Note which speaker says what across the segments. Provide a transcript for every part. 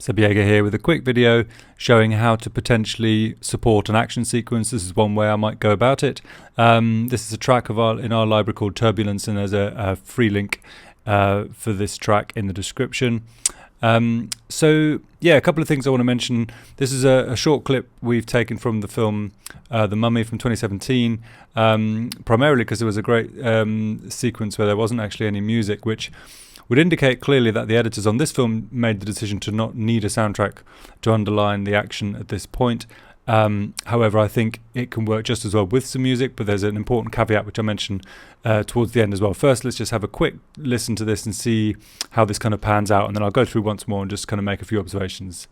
Speaker 1: Sebiega here with a quick video showing how to potentially support an action sequence. This is one way I might go about it. This is a track in our library called Turbulence, and there's a free link for this track in the description. So yeah, a couple of things I want to mention. This is a short clip we've taken from the film The Mummy from 2017, primarily because there was a great sequence where there wasn't actually any music, which would indicate clearly that the editors on this film made the decision to not need a soundtrack to underline the action at this point. However, I think it can work just as well with some music, but there's an important caveat which I mentioned towards the end as well. First, let's just have a quick listen to this and see how this kind of pans out, and then I'll go through once more and just kind of make a few observations.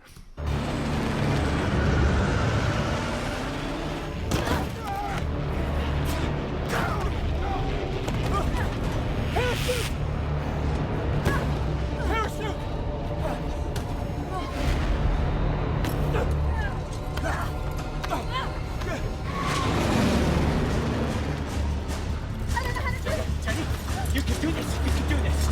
Speaker 2: You can do this! You can do this!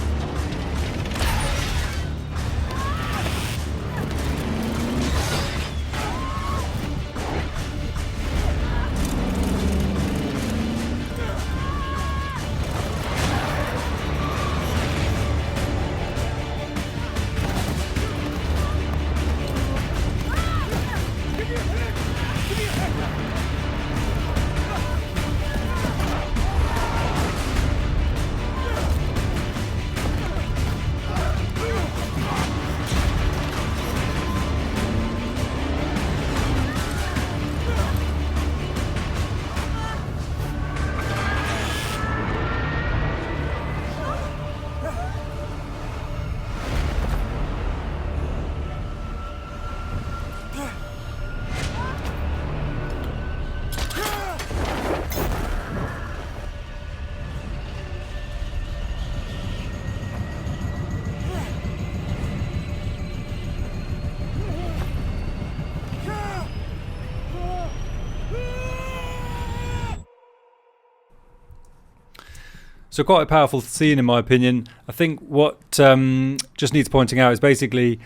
Speaker 1: So quite a powerful scene in my opinion. I think what just needs pointing out is basically,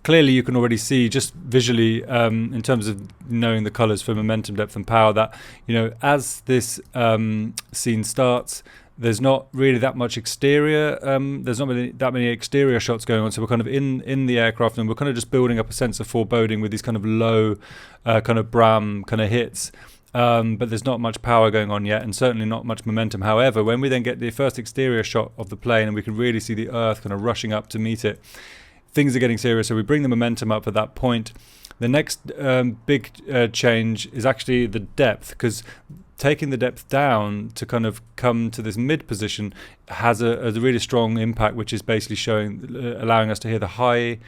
Speaker 1: clearly you can already see just visually in terms of knowing the colours for momentum, depth and power that, you know, as this scene starts, there's not really that much exterior, there's not really that many exterior shots going on, so we're kind of in the aircraft and we're kind of just building up a sense of foreboding with these kind of low kind of Bram kind of hits. But there's not much power going on yet, and certainly not much momentum. However, when we then get the first exterior shot of the plane and we can really see the Earth kind of rushing up to meet it, things are getting serious, so we bring the momentum up at that point. The next big change is actually the depth, because taking the depth down to kind of come to this mid position has a really strong impact, which is basically allowing us to hear the high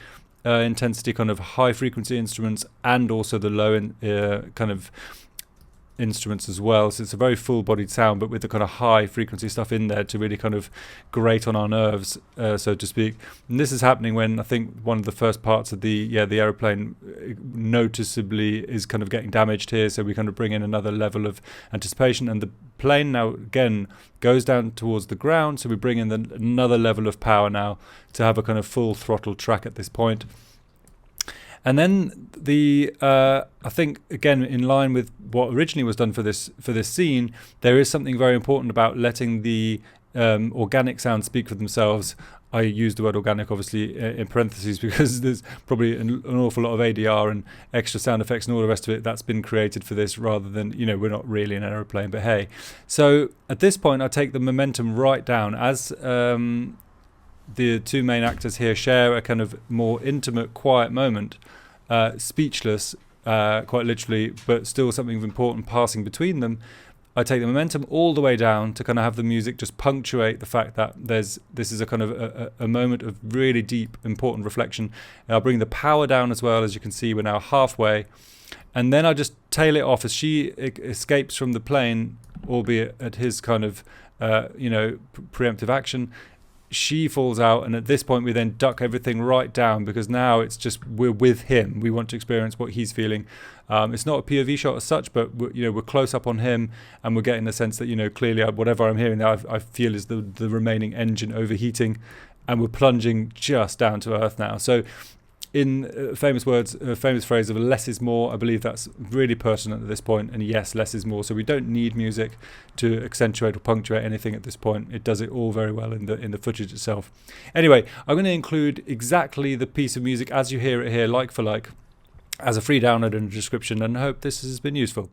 Speaker 1: intensity kind of high frequency instruments and also the low kind of instruments as well. So it's a very full-bodied sound, but with the kind of high frequency stuff in there to really kind of grate on our nerves, so to speak. And this is happening when I think one of the first parts of the aeroplane noticeably is kind of getting damaged here, so we kind of bring in another level of anticipation, and the plane now again goes down towards the ground, so we bring in another level of power now to have a kind of full throttle track at this point. And then I think again in line with what originally was done for this scene, there is something very important about letting the organic sounds speak for themselves. I use the word organic obviously in parentheses because there's probably an awful lot of ADR and extra sound effects and all the rest of it that's been created for this, rather than, you know, we're not really an aeroplane, but hey. So at this point I take the momentum right down as the two main actors here share a kind of more intimate, quiet moment, speechless, quite literally, but still something important passing between them. I take the momentum all the way down to kind of have the music just punctuate the fact that this is a kind of a moment of really deep, important reflection. And I'll bring the power down as well. As you can see, we're now halfway. And then I just tail it off as she escapes from the plane, albeit at his kind of, preemptive action. She falls out, and at this point we then duck everything right down, because now it's just we're with him. We want to experience what he's feeling. It's not a POV shot as such, but we're close up on him, and we're getting the sense that clearly whatever I'm hearing now I feel is the remaining engine overheating, and we're plunging just down to earth now. So in famous words, famous phrase of less is more, I believe that's really pertinent at this point. And yes, less is more. So we don't need music to accentuate or punctuate anything at this point. It does it all very well in the footage itself. Anyway, I'm going to include exactly the piece of music as you hear it here, like for like, as a free download in the description, and I hope this has been useful.